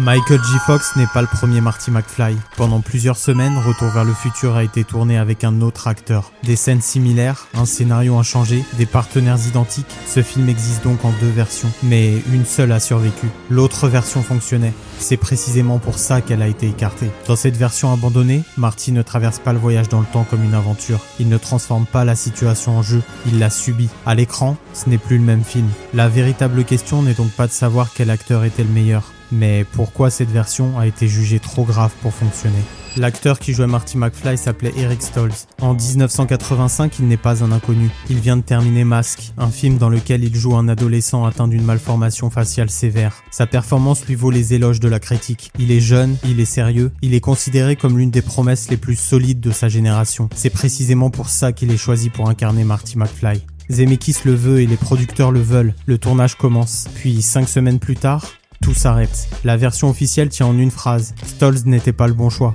Michael J. Fox n'est pas le premier Marty McFly. Pendant plusieurs semaines, Retour vers le futur a été tourné avec un autre acteur. Des scènes similaires, un scénario inchangé, des partenaires identiques. Ce film existe donc en deux versions, mais une seule a survécu. L'autre version fonctionnait. C'est précisément pour ça qu'elle a été écartée. Dans cette version abandonnée, Marty ne traverse pas le voyage dans le temps comme une aventure. Il ne transforme pas la situation en jeu, il la subit. À l'écran, ce n'est plus le même film. La véritable question n'est donc pas de savoir quel acteur était le meilleur, mais pourquoi cette version a été jugée trop grave pour fonctionner. L'acteur qui jouait Marty McFly s'appelait Eric Stoltz. En 1985, il n'est pas un inconnu. Il vient de terminer Mask, un film dans lequel il joue un adolescent atteint d'une malformation faciale sévère. Sa performance lui vaut les éloges de la critique. Il est jeune, il est sérieux, il est considéré comme l'une des promesses les plus solides de sa génération. C'est précisément pour ça qu'il est choisi pour incarner Marty McFly. Zemeckis le veut et les producteurs le veulent. Le tournage commence. Puis 5 semaines plus tard, tout s'arrête. La version officielle tient en une phrase. Stoltz n'était pas le bon choix.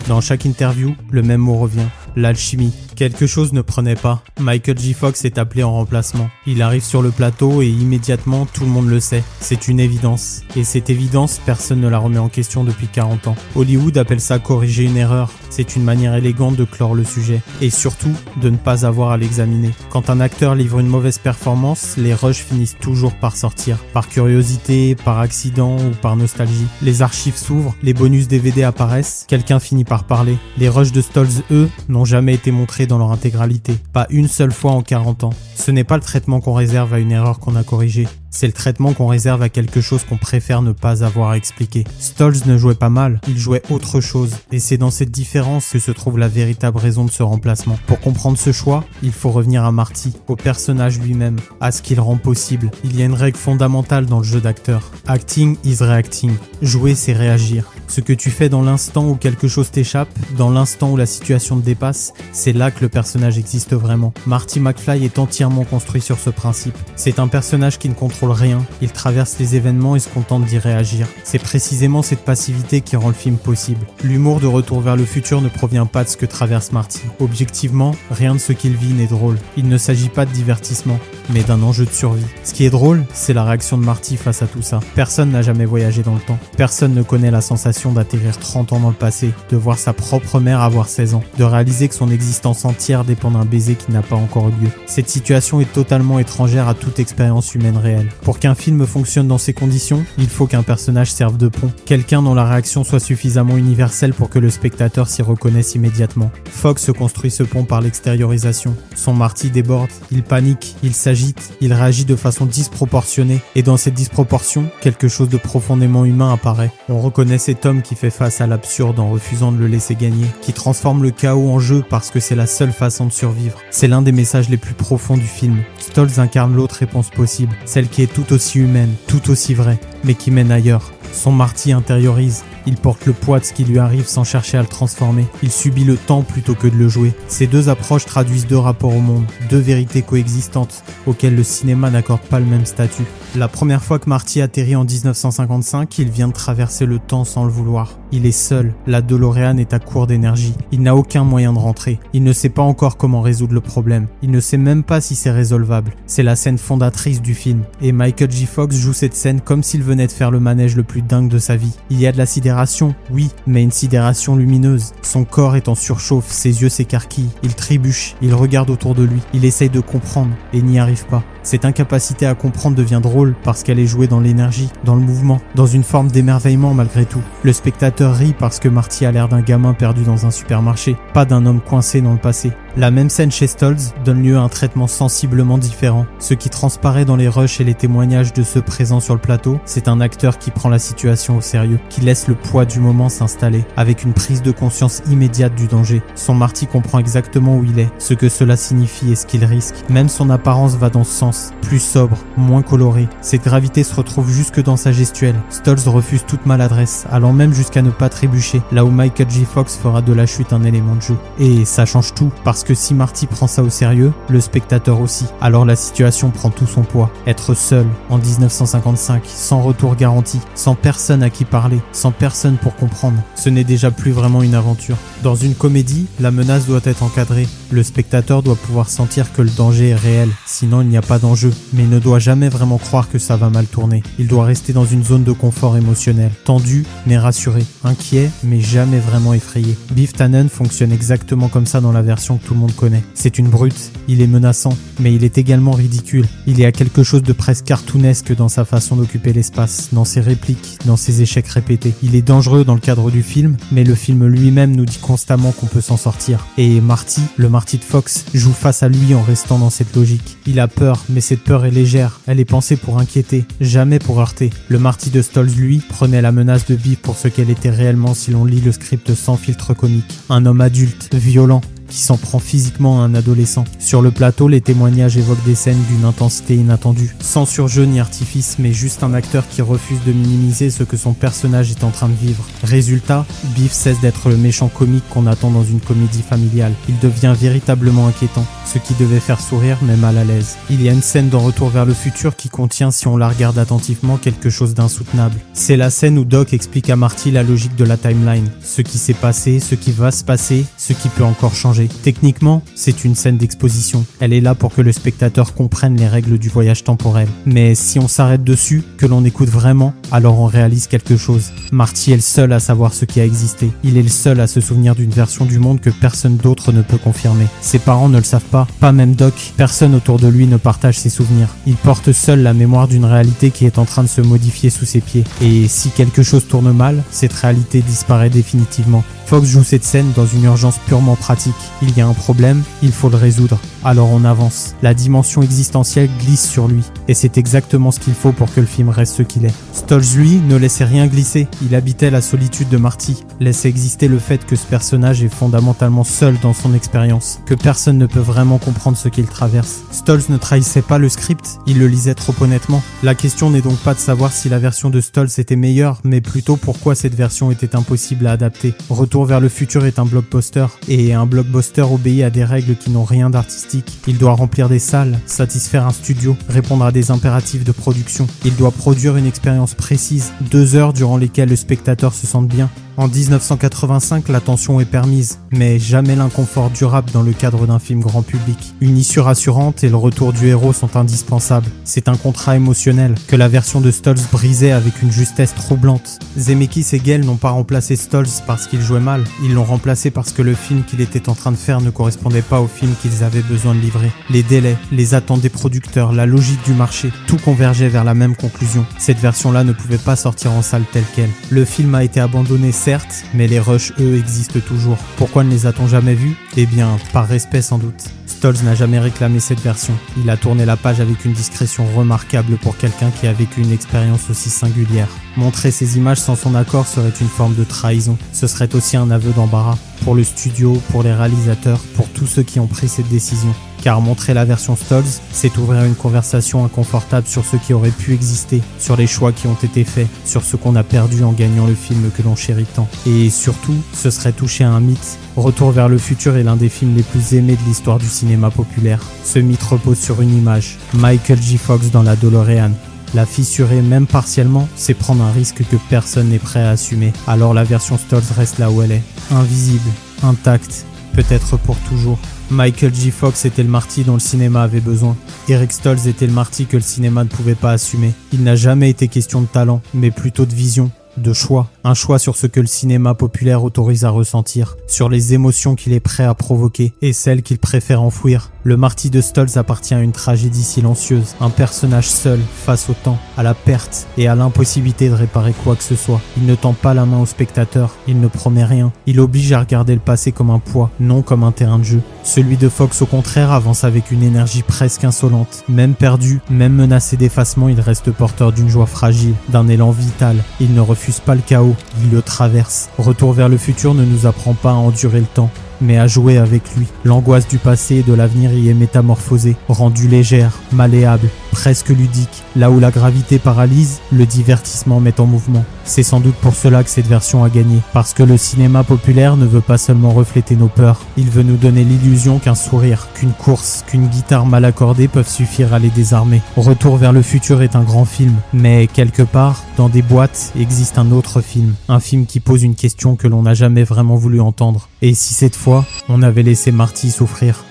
Dans chaque interview, le même mot revient. L'alchimie. Quelque chose ne prenait pas. Michael J. Fox est appelé en remplacement. Il arrive sur le plateau et immédiatement tout le monde le sait. C'est une évidence. Et cette évidence, personne ne la remet en question depuis 40 ans. Hollywood appelle ça corriger une erreur. C'est une manière élégante de clore le sujet. Et surtout, de ne pas avoir à l'examiner. Quand un acteur livre une mauvaise performance, les rushs finissent toujours par sortir. Par curiosité, par accident ou par nostalgie. Les archives s'ouvrent, les bonus DVD apparaissent, quelqu'un finit par parler. Les rushs de Stoltz, eux, n'ont jamais été montrés dans leur intégralité. Pas une seule fois en 40 ans. Ce n'est pas le traitement qu'on réserve à une erreur qu'on a corrigée. C'est le traitement qu'on réserve à quelque chose qu'on préfère ne pas avoir à expliquer. Stoltz ne jouait pas mal, il jouait autre chose. Et c'est dans cette différence que se trouve la véritable raison de ce remplacement. Pour comprendre ce choix, il faut revenir à Marty, au personnage lui-même, à ce qu'il rend possible. Il y a une règle fondamentale dans le jeu d'acteur. Acting is reacting. Jouer, c'est réagir. Ce que tu fais dans l'instant où quelque chose t'échappe, dans l'instant où la situation te dépasse, c'est là que le personnage existe vraiment. Marty McFly est entièrement construit sur ce principe. C'est un personnage qui ne contrôle rien, il traverse les événements et se contente d'y réagir. C'est précisément cette passivité qui rend le film possible. L'humour de Retour vers le futur ne provient pas de ce que traverse Marty. Objectivement, rien de ce qu'il vit n'est drôle. Il ne s'agit pas de divertissement, mais d'un enjeu de survie. Ce qui est drôle, c'est la réaction de Marty face à tout ça. Personne n'a jamais voyagé dans le temps. Personne ne connaît la sensation d'atterrir 30 ans dans le passé, de voir sa propre mère avoir 16 ans, de réaliser que son existence entière dépend d'un baiser qui n'a pas encore eu lieu. Cette situation est totalement étrangère à toute expérience humaine réelle. Pour qu'un film fonctionne dans ces conditions, il faut qu'un personnage serve de pont, quelqu'un dont la réaction soit suffisamment universelle pour que le spectateur s'y reconnaisse immédiatement. Fox se construit ce pont par l'extériorisation. Son Marty déborde, il panique, il s'agite, il réagit de façon disproportionnée, et dans cette disproportion, quelque chose de profondément humain apparaît. On reconnaît cet homme qui fait face à l'absurde en refusant de le laisser gagner, qui transforme le chaos en jeu parce que c'est la seule façon de survivre. C'est l'un des messages les plus profonds du film. Stoltz incarne l'autre réponse possible, celle qui est tout aussi humaine, tout aussi vraie, mais qui mène ailleurs. Son Marty intériorise. Il porte le poids de ce qui lui arrive sans chercher à le transformer. Il subit le temps plutôt que de le jouer. Ces deux approches traduisent deux rapports au monde, deux vérités coexistantes auxquelles le cinéma n'accorde pas le même statut. La première fois que Marty atterrit en 1955, il vient de traverser le temps sans le vouloir. Il est seul, la DeLorean est à court d'énergie. Il n'a aucun moyen de rentrer. Il ne sait pas encore comment résoudre le problème. Il ne sait même pas si c'est résolvable. C'est la scène fondatrice du film. Et Michael J. Fox joue cette scène comme s'il venait de faire le manège le plus dingue de sa vie. Il y a de la sidération, oui, mais une sidération lumineuse. Son corps est en surchauffe, ses yeux s'écarquillent. Il trébuche, il regarde autour de lui. Il essaye de comprendre et n'y arrive pas. Cette incapacité à comprendre devient drôle parce qu'elle est jouée dans l'énergie, dans le mouvement, dans une forme d'émerveillement malgré tout. Le spectateur rit parce que Marty a l'air d'un gamin perdu dans un supermarché, pas d'un homme coincé dans le passé. La même scène chez Stoltz donne lieu à un traitement sensiblement différent. Ce qui transparaît dans les rushs et les témoignages de ceux présents sur le plateau, c'est un acteur qui prend la situation au sérieux, qui laisse le poids du moment s'installer, avec une prise de conscience immédiate du danger. Son Marty comprend exactement où il est, ce que cela signifie et ce qu'il risque. Même son apparence va dans ce sens, plus sobre, moins coloré. Cette gravité se retrouve jusque dans sa gestuelle. Stoltz refuse toute maladresse, allant même jusqu'à ne pas trébucher, là où Michael J. Fox fera de la chute un élément de jeu. Et ça change tout, parce Parce que si Marty prend ça au sérieux, le spectateur aussi. Alors la situation prend tout son poids. Être seul en 1955, sans retour garanti, sans personne à qui parler, sans personne pour comprendre, ce n'est déjà plus vraiment une aventure. Dans une comédie, la menace doit être encadrée. Le spectateur doit pouvoir sentir que le danger est réel, sinon il n'y a pas d'enjeu. Mais il ne doit jamais vraiment croire que ça va mal tourner. Il doit rester dans une zone de confort émotionnel, tendu mais rassuré, inquiet mais jamais vraiment effrayé. Biff Tannen fonctionne exactement comme ça dans la version que tout le monde connaît. C'est une brute, il est menaçant, mais il est également ridicule. Il y a quelque chose de presque cartoonesque dans sa façon d'occuper l'espace, dans ses répliques, dans ses échecs répétés. Il est dangereux dans le cadre du film, mais le film lui-même nous dit constamment qu'on peut s'en sortir. Et Marty, le Marty de Fox, joue face à lui en restant dans cette logique. Il a peur, mais cette peur est légère. Elle est pensée pour inquiéter, jamais pour heurter. Le Marty de Stolz, lui, prenait la menace de Biff pour ce qu'elle était réellement si l'on lit le script sans filtre comique. Un homme adulte, violent, qui s'en prend physiquement à un adolescent. Sur le plateau, les témoignages évoquent des scènes d'une intensité inattendue, sans surjeu ni artifice, mais juste un acteur qui refuse de minimiser ce que son personnage est en train de vivre. Résultat, Biff cesse d'être le méchant comique qu'on attend dans une comédie familiale. Il devient véritablement inquiétant, ce qui devait faire sourire mais mal à l'aise. Il y a une scène dans Retour vers le futur qui contient, si on la regarde attentivement, quelque chose d'insoutenable. C'est la scène où Doc explique à Marty la logique de la timeline, ce qui s'est passé, ce qui va se passer, ce qui peut encore changer. Techniquement, c'est une scène d'exposition. Elle est là pour que le spectateur comprenne les règles du voyage temporel. Mais si on s'arrête dessus, que l'on écoute vraiment, alors on réalise quelque chose. Marty est le seul à savoir ce qui a existé. Il est le seul à se souvenir d'une version du monde que personne d'autre ne peut confirmer. Ses parents ne le savent pas même Doc. Personne autour de lui ne partage ses souvenirs. Il porte seul la mémoire d'une réalité qui est en train de se modifier sous ses pieds. Et si quelque chose tourne mal, cette réalité disparaît définitivement. Fox joue cette scène dans une urgence purement pratique. Il y a un problème, il faut le résoudre. Alors on avance. La dimension existentielle glisse sur lui. Et c'est exactement ce qu'il faut pour que le film reste ce qu'il est. Stolz, lui, ne laissait rien glisser. Il habitait la solitude de Marty. Laissait exister le fait que ce personnage est fondamentalement seul dans son expérience. Que personne ne peut vraiment comprendre ce qu'il traverse. Stolz ne trahissait pas le script, il le lisait trop honnêtement. La question n'est donc pas de savoir si la version de Stolz était meilleure, mais plutôt pourquoi cette version était impossible à adapter. Retour vers le futur est un blockbuster, et un blockbuster obéit à des règles qui n'ont rien d'artistique. Il doit remplir des salles, satisfaire un studio, répondre à des impératifs de production. Il doit produire une expérience précise, 2 heures durant lesquelles le spectateur se sente bien. En 1985, la tension est permise, mais jamais l'inconfort durable dans le cadre d'un film grand public. Une issue rassurante et le retour du héros sont indispensables. C'est un contrat émotionnel que la version de Stolz brisait avec une justesse troublante. Zemeckis et Gale n'ont pas remplacé Stolz parce qu'il jouait mal, ils l'ont remplacé parce que le film qu'il était en train de faire ne correspondait pas au film qu'ils avaient besoin de livrer. Les délais, les attentes des producteurs, la logique du marché, tout convergeait vers la même conclusion. Cette version-là ne pouvait pas sortir en salle telle quelle. Le film a été abandonné certes, mais les rushs, eux, existent toujours. Pourquoi ne les a-t-on jamais vus ? Eh bien, par respect sans doute. Stolz n'a jamais réclamé cette version. Il a tourné la page avec une discrétion remarquable pour quelqu'un qui a vécu une expérience aussi singulière. Montrer ces images sans son accord serait une forme de trahison. Ce serait aussi un aveu d'embarras. Pour le studio, pour les réalisateurs, pour tous ceux qui ont pris cette décision. Car montrer la version Stolz, c'est ouvrir une conversation inconfortable sur ce qui aurait pu exister, sur les choix qui ont été faits, sur ce qu'on a perdu en gagnant le film que l'on chérit tant. Et surtout, ce serait toucher à un mythe. Retour vers le futur est l'un des films les plus aimés de l'histoire du cinéma populaire. Ce mythe repose sur une image, Michael J. Fox dans la DeLorean. La fissurer même partiellement, c'est prendre un risque que personne n'est prêt à assumer. Alors la version Stolz reste là où elle est, invisible, intacte, peut-être pour toujours. Michael J. Fox était le Marty dont le cinéma avait besoin. Eric Stolz était le Marty que le cinéma ne pouvait pas assumer. Il n'a jamais été question de talent, mais plutôt de vision, de choix. Un choix sur ce que le cinéma populaire autorise à ressentir, sur les émotions qu'il est prêt à provoquer et celles qu'il préfère enfouir. Le Marty de Stolz appartient à une tragédie silencieuse, un personnage seul face au temps, à la perte et à l'impossibilité de réparer quoi que ce soit. Il ne tend pas la main au spectateur, il ne promet rien. Il oblige à regarder le passé comme un poids, non comme un terrain de jeu. Celui de Fox au contraire avance avec une énergie presque insolente. Même perdu, même menacé d'effacement, il reste porteur d'une joie fragile, d'un élan vital. Il ne refuse pas le chaos, il le traverse. Retour vers le futur ne nous apprend pas à endurer le temps, mais à jouer avec lui. L'angoisse du passé et de l'avenir y est métamorphosée, rendue légère, malléable. presque ludique. Là où la gravité paralyse, le divertissement met en mouvement. C'est sans doute pour cela que cette version a gagné. Parce que le cinéma populaire ne veut pas seulement refléter nos peurs, il veut nous donner l'illusion qu'un sourire, qu'une course, qu'une guitare mal accordée peuvent suffire à les désarmer. Retour vers le futur est un grand film, mais quelque part, dans des boîtes, existe un autre film. Un film qui pose une question que l'on n'a jamais vraiment voulu entendre. Et si cette fois, on avait laissé Marty souffrir?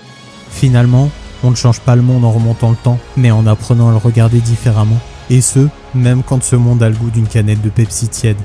Finalement, on ne change pas le monde en remontant le temps, mais en apprenant à le regarder différemment. Et ce, même quand ce monde a le goût d'une canette de Pepsi tiède.